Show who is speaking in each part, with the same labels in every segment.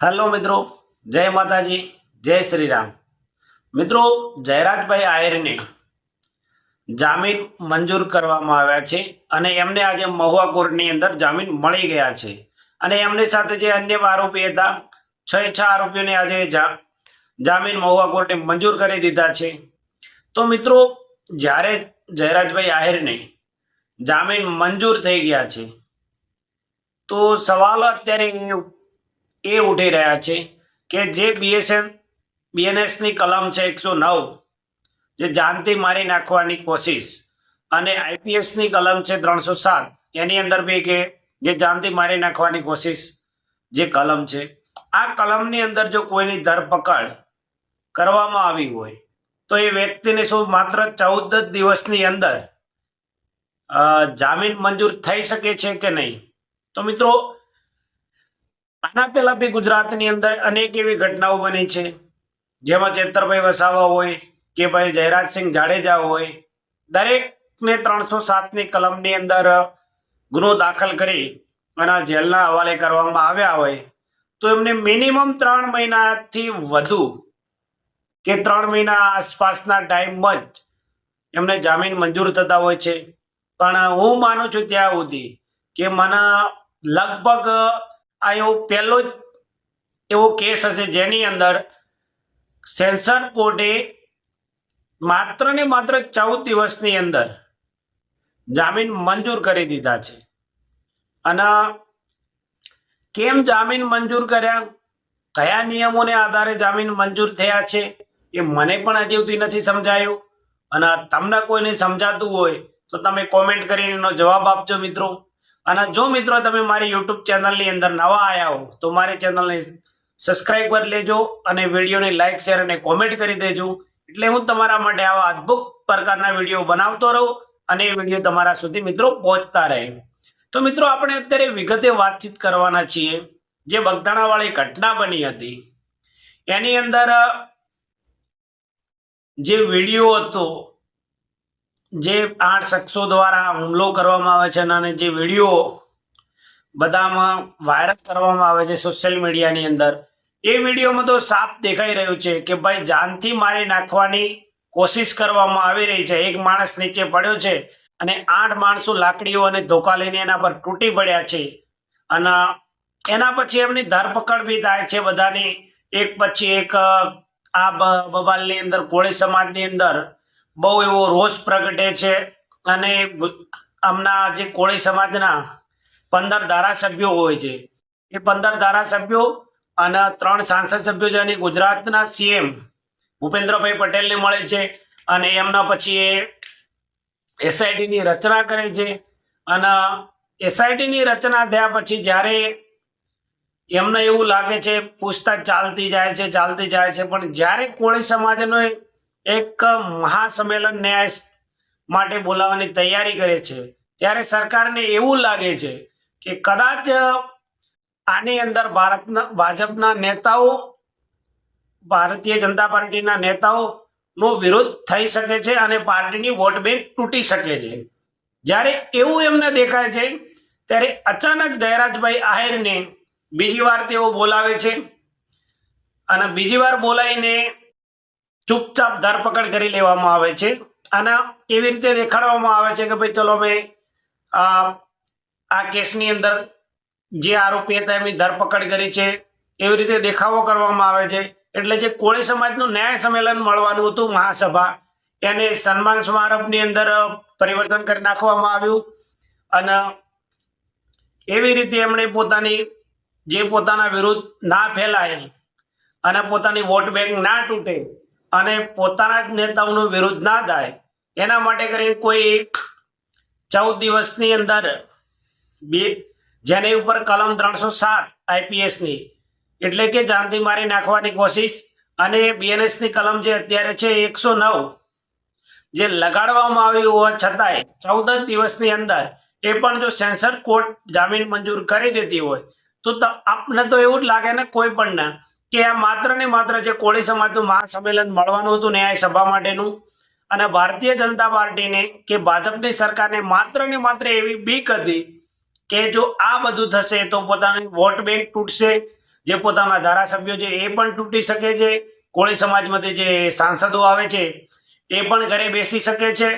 Speaker 1: Hello मित्रों, जय माताजी, जय श्री राम। मित्रों, જયરાજભાઈ આહિરને જામીન મંજૂર કરવામાં આવ્યા છે અને એમને આજે મહુવા કોર્ટની અંદર જામીન મળી ગયા છે અને એમની સાથે જે અન્ય આરોપી હતા 6 આરોપીઓને આજે જામીન મહુવા કોર્ટે મંજૂર કરી દીધા છે। તો મિત્રો, જ્યારે જયરાજભાઈ આહિરને જામીન મંજૂર થઈ ગયા છે તો સવાલ અત્યારે એ ઉઠી રહ્યા છે કે જે બીએનએસની કલમ છે 109, જે જાનથી મારી નાખવાની કોશિશ, અને આઈપીએસની કલમ છે 307, એની અંદર બી કે જે જાનથી મારી નાખવાની કોશિશ જે કલમ છે, આ કલમની અંદર જો કોઈની ધરપકડ કરવામાં આવી હોય તો એ વ્યક્તિને શું માત્ર 14 દિવસની અંદર જામીન મંજૂર થઈ શકે છે કે નહીં? તો મિત્રો, આના પહેલા બી ગુજરાતની અંદર અનેક એવી ઘટનાઓ બની છે, જેમાં ચેતરભાઈ વસાવા હોય કે ભાઈ જયરાજસિંહ જાડેજા હોય, દરેકને 307ની કલમની અંદર ગુનો દાખલ કરી અને જેલના હવાલે કરવામાં આવ્યા હોય તો એમને મિનિમમ 3 મહિનાથી વધુ કે 3 મહિના આસપાસના ટાઈમમાં જ એમને જામીન મંજૂર થતા હોય છે। પણ હું માનું છું ત્યાં સુધી કે મને લગભગ આ એવો પહેલો જ એવો કેસ હશે જેની અંદર સેન્સર કોર્ટે માત્ર ને માત્ર 14 દિવસની અંદર જામીન મંજૂર કરી દીધા છે। અને કેમ જામીન મંજૂર કર્યા, કયા નિયમોને આધારે જામીન મંજૂર થયા છે, એ મને પણ હજી સુધી નથી સમજાયું। અને તમને કોઈને સમજાતું હોય તો તમે કોમેન્ટ કરીને એનો જવાબ આપજો મિત્રો। અને જો મિત્રો તમે મારી યુટ્યુબ ચેનલની અંદર નવા આવ્યા હો તો મારી ચેનલને સબસ્ક્રાઇબ કરી લેજો અને વિડીયોને લાઈક, શેર અને કોમેન્ટ કરી દેજો, એટલે હું તમારા માટે આવા અદ્ભુત પ્રકારના વિડીયો બનાવતો રહું અને એ વિડીયો તમારા સુધી મિત્રો પહોંચતા રહે। તો મિત્રો, આપણે અત્યારે વિગતે વાતચીત કરવાના છીએ જે બગદાણાવાળી ઘટના બની હતી એની અંદર જે વિડીયો હતો, જે 8 શખ્સો દ્વારા હુમલો કરવામાં આવે છે અને જે વિડીયો બધામાં વાયરલ કરવામાં આવે છે સોશિયલ મીડિયાની અંદર, એ વિડીયોમાં તો સાફ દેખાઈ રહ્યું છે કે ભાઈ જાનથી મારી નાખવાની કોશિશ કરવામાં આવી રહી છે। એક માણસ નીચે પડ્યો છે અને 8 માણસો લાકડીઓ અને ધોકા લઈને એના પર તૂટી પડ્યા છે અને એના પછી એમની ધરપકડ બી થાય છે બધાની, એક પછી એક। આ બબાલની અંદર કોળી સમાજની અંદર બહુ એવો રોષ પ્રગટે છે અને આમના જે કોળી સમાજના 15 ધારાસભ્યો હોય છે, એ 15 ધારાસભ્યો અને 3 સાંસદ સભ્યો જેની ગુજરાતના સીએમ ભૂપેન્દ્રભાઈ પટેલને મળે છે અને એમના પછી એ એસઆઈટીની રચના કરે છે। અને એસઆઈટીની રચના થયા પછી જ્યારે એમને એવું લાગે છે, પૂછતાછ ચાલતી જાય છે, પણ જ્યારે કોળી સમાજનો એક મહાસંમેલન ન્યાય માટે બોલાવવાની તૈયારી કરે છે ત્યારે સરકારને એવું લાગે છે કે કદાચ આની અંદર ભાજપના નેતાઓ, ભારતીય જનતા પાર્ટીના નેતાઓનો વિરોધ થઈ શકે છે અને પાર્ટીની વોટ બેંક તૂટી શકે છે। જ્યારે એવું એમને દેખાય છે ત્યારે અચાનક જયરાજભાઈ આહિરને બીજી વાર તેઓ બોલાવે છે અને બીજી વાર બોલાવીને ચૂપચાપ ધરપકડ કરી લેવામાં આવે છે અને એવી રીતે દેખાડવામાં આવે છે કે ભાઈ ચલો મેં આ કેસની અંદર જે આરોપી હતા એમની ધરપકડ કરી છે, એવી રીતે દેખાવો કરવામાં આવે છે। એટલે જે કોળી સમાજનું ન્યાય સંમેલન મળવાનું હતું, મહાસભા, એને સન્માન સમારંભની અંદર પરિવર્તન કરી નાખવામાં આવ્યું અને એવી રીતે એમણે પોતાના વિરુદ્ધ ના ફેલાય અને પોતાની વોટ બેંક ના તૂટે અને પોતાના જ નેતાઓનો વિરોધ ના થાય એના માટે કરીને કોઈ 14 દિવસની અંદર જેની ઉપર કલમ 307 આઈપીએસની, એટલે કે જાનથી મારી નાખવાની કોશિશ, અને બીએનએસની કલમ જે અત્યારે છે 109, જે લગાડવામાં આવી હોવા છતાંય 14 દિવસની અંદર એ પણ જો સેન્સર કોર્ટ જામીન મંજૂર કરી દેતી હોય તો આપને તો એવું જ લાગે ને કોઈ પણ ના કે આ માત્ર ને માત્ર જે કોળી સમાજનું મહાસંમેલન મળવાનું હતું ન્યાય સભા માટેનું, અને ભારતીય જનતા પાર્ટીને કે ભાજપની સરકારને માત્ર ને માત્ર એવી બીક હતી કે જો આ બધું થશે તો પોતાની વોટ બેંક તૂટશે, જે પોતાના ધારાસભ્યો છે એ પણ તૂટી શકે છે, કોળી સમાજમાંથી જે સાંસદો આવે છે એ પણ ઘરે બેસી શકે છે,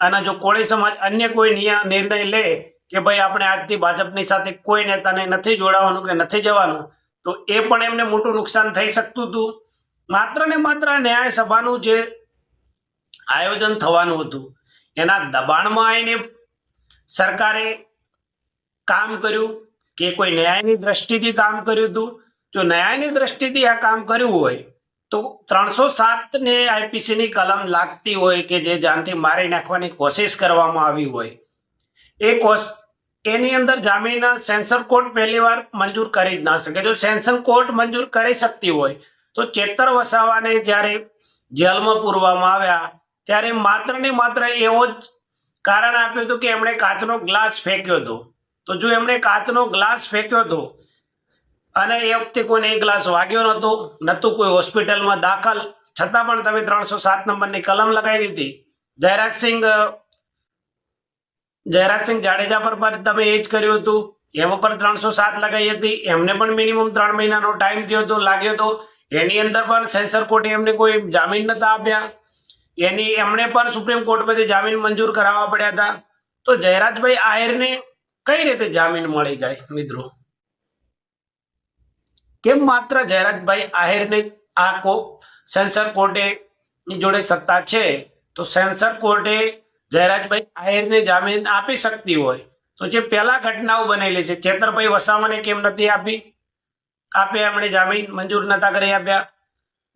Speaker 1: અને જો કોળી સમાજ અન્ય કોઈ નિર્ણય લે કે ભાઈ આપણે આજથી ભાજપની સાથે કોઈ નેતાને નથી જોડાવાનું કે નથી જવાનું, તો એ પણ એમને મોટું નુકસાન થઈ શકતું હતું. માત્ર ને માત્ર ન્યાય સભાનું જે આયોજન થવાનું હતું એના દબાણમાં આવીને સરકારે કામ કર્યું કે કોઈ ન્યાયની દ્રષ્ટિથી કામ કર્યું હતું? જો ન્યાયની દ્રષ્ટિથી આ કામ કર્યું હોય તો 307 ને આઈપીસી ની કલમ લાગતી હોય કે જે જાનથી મારી નાખવાની કોશિશ કરવામાં આવી હોય, એની અંદર જામીન સેન્સર કોર્ટ પહેલી વાર મંજૂર કરી જ ના શકે. જો સેન્સર કોર્ટ મંજૂર કરી શકતી હોય તો ચેતર વસાવાને જ્યારે જેલમાં પૂરવામાં આવ્યા ત્યારે માત્ર ને માત્ર એવો જ કારણ આપ્યું હતું કે એમણે કાચનો ગ્લાસ ફેંક્યો હતો. તો જો એમણે કાચનો ગ્લાસ ફેંક્યો હતો અને એ વખતે કોઈને એ ગ્લાસ વાગ્યો નહોતું કોઈ હોસ્પિટલમાં દાખલ, છતાં પણ તમે 307 નંબરની કલમ લગાવી દીધી. જયરાજસિંહ જાડેજા પર તમે એ જ કર્યું હતું, એમાં પણ 307 લગાવી હતી. એમને પણ મિનિમમ 3 મહિનાનો ટાઈમ થયો હતો, લાગ્યો હતો. એની અંદર પણ સેન્સર કોર્ટે એમને કોઈ જામીન નતા આપ્યા, એમણે પણ સુપ્રીમ કોર્ટમાંથી જામીન મંજૂર કરાવવા પડ્યા હતા. તો જયરાજભાઈ આહિરને કઈ રીતે જામીન મળી જાય મિત્રો? કેમ માત્ર જયરાજભાઈ આહિરને આ સેન્સર કોર્ટે ની જોડે સત્તા છે, તો સેન્સર કોર્ટે જયરાજભાઈ આહિરને જામીન આપી શકતી હોય તો જે પહેલા ઘટનાઓ બનેલી છે, ચેતરભાઈ વસાવાને કેમ નથી આપ્યા? એમણે જામીન મંજૂર નતા કરી આપ્યા.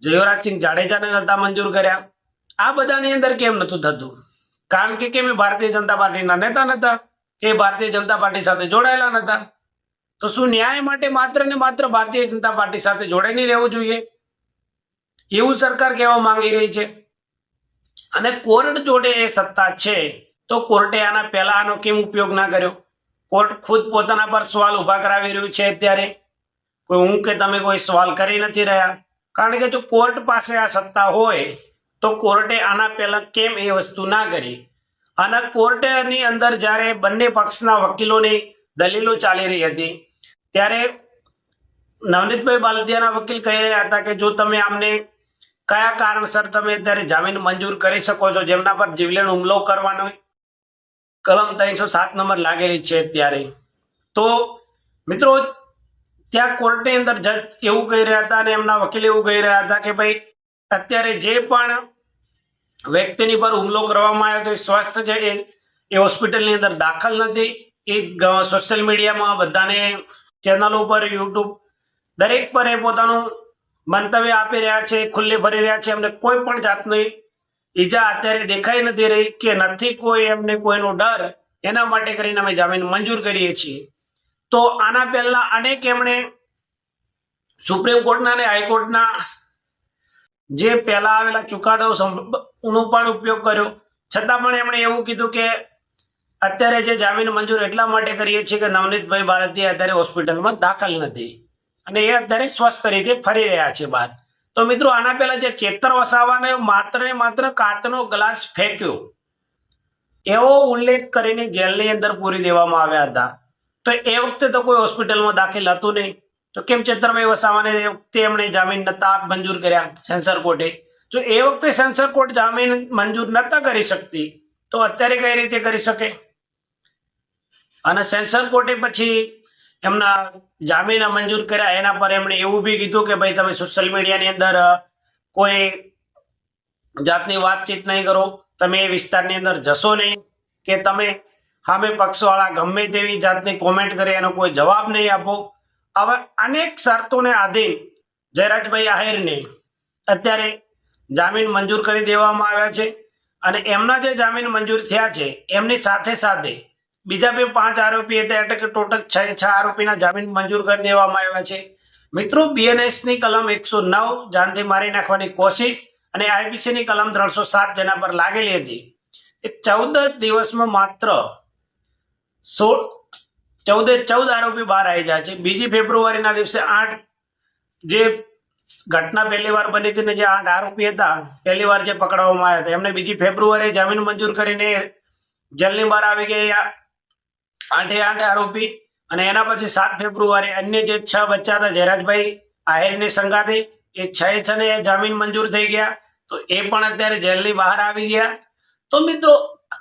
Speaker 1: જયરાજસિંહ જાડેજાને નતા મંજૂર કર્યા. આ બધાની અંદર કેમ નતું થતું? કારણ કે કેમ ભારતીય જનતા પાર્ટીના નેતા નતા કે ભારતીય જનતા પાર્ટી સાથે જોડાયેલા નતા. તો શું ન્યાય માટે માત્ર ને માત્ર ભારતીય જનતા પાર્ટી સાથે જોડાઈને રહેવું જોઈએ એવું સરકાર કહેવા માંગી રહી છે? અને કોર્ટ જોડે એ સત્તા છે તો કોર્ટે આના પહેલા આનો કેમ ઉપયોગ ના કર્યો? કોર્ટ ખુદ પોતાના પર સવાલ ઉભા કરાવી રહ્યું છે અત્યારે. હું કે તમે કોઈ સવાલ કરી નથી રહ્યા. કારણ કે જો કોર્ટ પાસે આ સત્તા હોય તો કોર્ટે આના પહેલા કેમ એ વસ્તુ ના કરી? અને કોર્ટની અંદર જ્યારે બંને પક્ષના વકીલોની દલીલો ચાલી રહી હતી ત્યારે નવનીતભાઈ બાલદિયાના વકીલ કહી રહ્યા હતા કે જો તમે આમને કયા કારણસર તમે અત્યારે જામીન મંજૂર કરી શકો છો, જેમના પર જીવલેણ હુમલો કરવાનો કલમ 307 નંબર લાગેલી છે અત્યારે. તો મિત્રો ત્યાં કોર્ટની અંદર જજ એવું કહી રહ્યા હતા અને એમના વકીલ એવું કહી રહ્યા હતા કે ભાઈ અત્યારે જે પણ વ્યક્તિની પર હુમલો કરવામાં આવ્યો તો એ સ્વસ્થ છે, એ હોસ્પિટલની અંદર દાખલ નથી. એ સોશિયલ મીડિયામાં બધાને ચેનલો પર યુટ્યુબ દરેક પર એ પોતાનું મંતવ્ય આપી રહ્યા છે, ખુલ્લે ભરી રહ્યા છે. એમને કોઈ પણ જાતની ઈજા અત્યારે દેખાઈ નથી રહી કે નથી કોઈ એમને કોઈનો ડર, એના માટે કરીને અમે જામીન મંજૂર કરીએ છીએ. તો આના પહેલા અનેક એમણે સુપ્રીમ કોર્ટના અને હાઈકોર્ટના જે પહેલા આવેલા ચુકાદાઓનો પણ ઉપયોગ કર્યો, છતાં પણ એમણે એવું કીધું કે અત્યારે જે જામીન મંજૂર એટલા માટે કરીએ છીએ કે નવનીતભાઈ બાલદિયા અત્યારે હોસ્પિટલમાં દાખલ નથી અને એ અત્યારે સ્વસ્થ રીતે ફરી રહ્યા છે બહાર. તો મિત્રો આના પહેલા જે ચેતર વસાવાને માત્ર ને માત્ર કાચનો ગ્લાસ ફેંક્યો એવો ઉલ્લેખ કરીને જેલની અંદર પૂરી દેવામાં આવ્યા હતા. તો એ વખતે તો કોઈ હોસ્પિટલમાં દાખલ હતું નહીં, તો કેમ ચેતરભાઈ વસાવાને એ વખતે એમણે જામીન નતા મંજૂર કર્યા સેન્સર કોર્ટે? જો એ વખતે સેન્સર કોર્ટ જામીન મંજૂર નતા કરી શકતી તો અત્યારે કઈ રીતે કરી શકે? અને સેન્સર કોર્ટે પછી એમના જામીન મંજૂર કર્યા એના પર એમણે એવું બી કીધું કે ભાઈ તમે સોશિયલ મીડિયાની અંદર કોઈ જાતની વાતચીત નહીં કરો, તમે એ વિસ્તારની અંદર જશો નહીં, કે તમે સામે પક્ષવાળા ગમે તેવી જાતની કોમેન્ટ કરે એનો કોઈ જવાબ નહીં આપો. આવા અનેક શરતોને આધીન જયરાજભાઈ આહિરને અત્યારે જામીન મંજૂર કરી દેવામાં આવ્યા છે. અને એમના જે જામીન મંજૂર થયા છે એમની સાથે સાથે બીજા 5 આરોપી હતા, એટલે કે ટોટલ 6 આરોપીના જામીન મંજૂર કરી દેવામાં આવ્યા છે. મિત્રો BNS ની કલમ 109 જાનથી મારી નાખવાની કોશિશ અને IPC ની કલમ 307 જેના પર લાગેલી હતી એ 14 દિવસમાં માત્ર 14 આરોપી બહાર આવી જાય છે. 2 ફેબ્રુઆરીના દિવસે 8 જે ઘટના પહેલી વાર બની હતી ને જે 8 આરોપી હતા પહેલી વાર જે પકડવામાં આવ્યા હતા એમને 2 ફેબ્રુઆરીએ જામીન મંજૂર કરીને જેલની બહાર આવી ગયા 8 આરોપી. અને એના પછી 7 ફેબ્રુઆરી અન્ય જે 6 બચ્ચા હતા જયરાજભાઈ આહિરની સંગાતે એ છ ને જામીન મંજૂર થઈ ગયા, તો એ પણ અત્યારે જેલની બહાર આવી ગયા. તો મિત્રો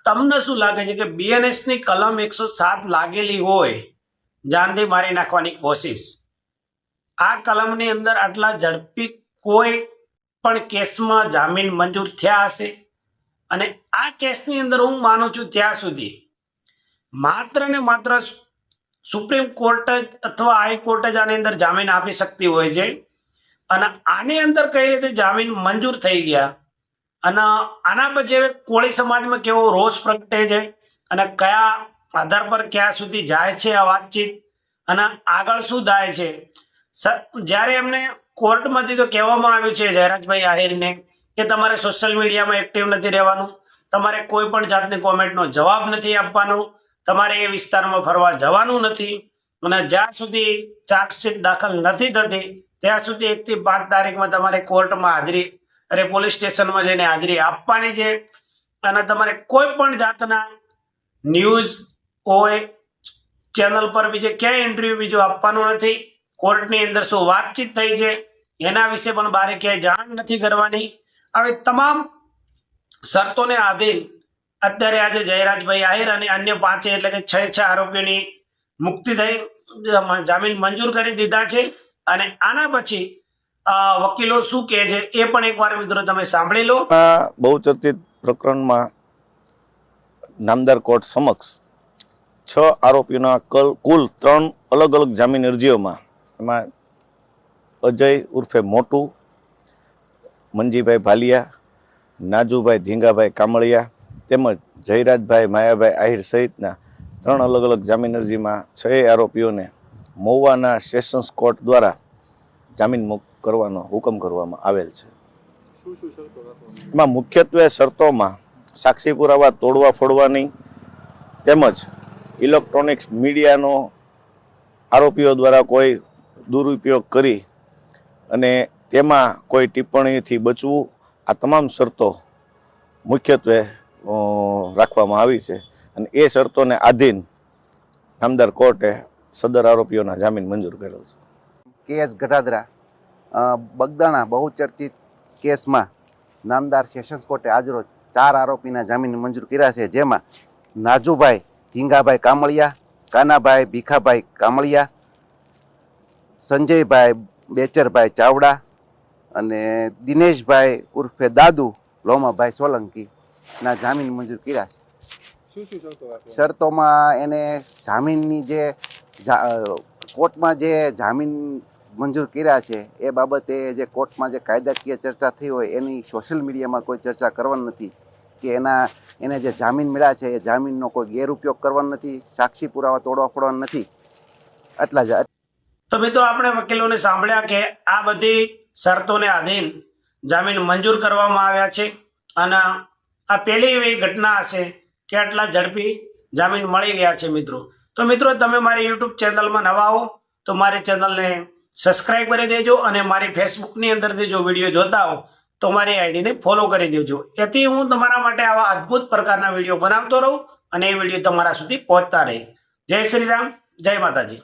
Speaker 1: તમને શું લાગે છે કે BNS ની કલમ 107 લાગેલી હોય, જાનથી મારી નાખવાની કોશિશ, આ કલમની અંદર આટલા ઝડપી કોઈ પણ કેસમાં જામીન મંજૂર થયા હશે? અને આ કેસની અંદર હું માનું છું ત્યાં સુધી માત્ર ને માત્ર સુપ્રીમ કોર્ટ અથવા હાઈકોર્ટ જ આની અંદર જામીન આપી શકતી હોય છે. અને આની અંદર કઈ રીતે જામીન મંજૂર થઈ ગયા અને આના પછી કોળી સમાજમાં કેવો રોષ પ્રગટે છે અને કયા આધાર પર ક્યાં સુધી જાય છે આ વાતચીત અને આગળ શું થાય છે. જ્યારે એમને કોર્ટમાંથી તો કહેવામાં આવ્યું છે જયરાજભાઈ આહિરને કે તમારે સોશિયલ મીડિયામાં એક્ટિવ નથી રહેવાનું, તમારે કોઈ પણ જાતની કોમેન્ટનો જવાબ નથી આપવાનો, તમારે એ વિસ્તારમાં ફરવા જવાનું નથી, અને જ્યાં સુધી ચાર્જશીટ દાખલ નથી થતી ત્યાં સુધી 1 થી 5 તારીખમાં તમારે કોર્ટમાં હાજરી પોલીસ સ્ટેશનમાં જઈને હાજરી આપવાની છે. અને તમારે કોઈ પણ જાતના ન્યૂઝ હોય ચેનલ પર બીજે ક્યાંય ઇન્ટરવ્યુ બીજો આપવાનું નથી. કોર્ટની અંદર શું વાતચીત થઈ છે એના વિશે પણ બારે ક્યાંય જાણ નથી કરવાની. આવી તમામ શરતોને આધીન અત્યારે આજે જયરાજભાઈ આહિર અને અન્ય 5 એટલે કે 6 આરોપીઓની મુક્તિ થઈ, જામીન મંજૂર કરી દીધા છે. અને આના પછી વકીલો શું કહે છે એ પણ એકવાર મિત્રો તમે સાંભળી લો.
Speaker 2: બહુચર્ચિત પ્રકરણમાં નામદાર કોર્ટ સમક્ષ 6 આરોપીઓના કુલ 3 અલગ અલગ જામીન અરજીઓમાં એમાં અજય ઉર્ફે મોટુ, મંજીભાઈ ભાલિયા, નાજુભાઈ ધીંગાભાઈ કામળિયા તેમજ જયરાજભાઈ માયાભાઈ આહિર સહિતના 3 અલગ અલગ જામીન અરજીમાં 6 આરોપીઓને મહુવાના સેશન્સ કોર્ટ દ્વારા જામીન મુક્ત કરવાનો હુકમ કરવામાં આવેલ છે. એમાં મુખ્યત્વે શરતોમાં સાક્ષી પુરાવા તોડવા ફોડવાની તેમજ ઇલેક્ટ્રોનિક્સ મીડિયાનો આરોપીઓ દ્વારા કોઈ દુરુપયોગ કરી અને તેમાં કોઈ ટિપ્પણીથી બચવું, આ તમામ શરતો મુખ્યત્વે રાખવામાં આવી છે. અને એ શરતોને આધીન નામદાર કોર્ટે સદર આરોપીઓના જામીન મંજૂર કરેલ છે.
Speaker 3: KS ગઢાદરા બગદાણા બહુચર્ચિત કેસમાં નામદાર સેશન્સ કોર્ટે આજરોજ 4 આરોપીના જામીન મંજૂર કર્યા છે, જેમાં નાજુભાઈ ધીંગાભાઈ કામળિયા, કાનાભાઈ ભીખાભાઈ કામળિયા, સંજયભાઈ બેચરભાઈ ચાવડા અને દિનેશભાઈ ઉર્ફે દાદુ લોમાભાઈ સોલંકીના જામીન મંજૂર કર્યા છે. શરતોમાં એને જામીનની જે કોર્ટમાં જે જામીન મંજૂર કર્યા છે એ બાબતે જે કોર્ટમાં જે કાયદાકીય ચર્ચા થઈ હોય એની સોશિયલ મીડિયામાં કોઈ ચર્ચા કરવાની નથી, કે એને જે જામીન મળ્યા છે એ જામીનનો કોઈ ગેરઉપયોગ કરવાનો નથી, સાક્ષી પુરાવા તોડવા ફોડવાનો નથી. આટલા જ.
Speaker 1: તો મિત્રો આપણે વકીલોને સાંભળ્યા કે આ બધી શરતોને આધીન જામીન મંજૂર કરવામાં આવ્યા છે. અને આ પહેલી એવી ઘટના હશે કે આટલા ઝડપી જામીન મળી ગયા છે મિત્રો. તો મિત્રો તમે મારી YouTube ચેનલમાં નવા હો તો મારી ચેનલને સબસ્ક્રાઇબ કરી દેજો અને મારી ફેસબુકની અંદરથી જો વિડીયો જોતા હો તો મારી આઈડીને ફોલો કરી દેજો. એથી હું તમારા માટે આવા અદ્ભુત પ્રકારના વિડીયો બનાવતો રહું અને એ વિડીયો તમારા સુધી પહોંચતા રહે. જય શ્રી રામ, જય માતાજી.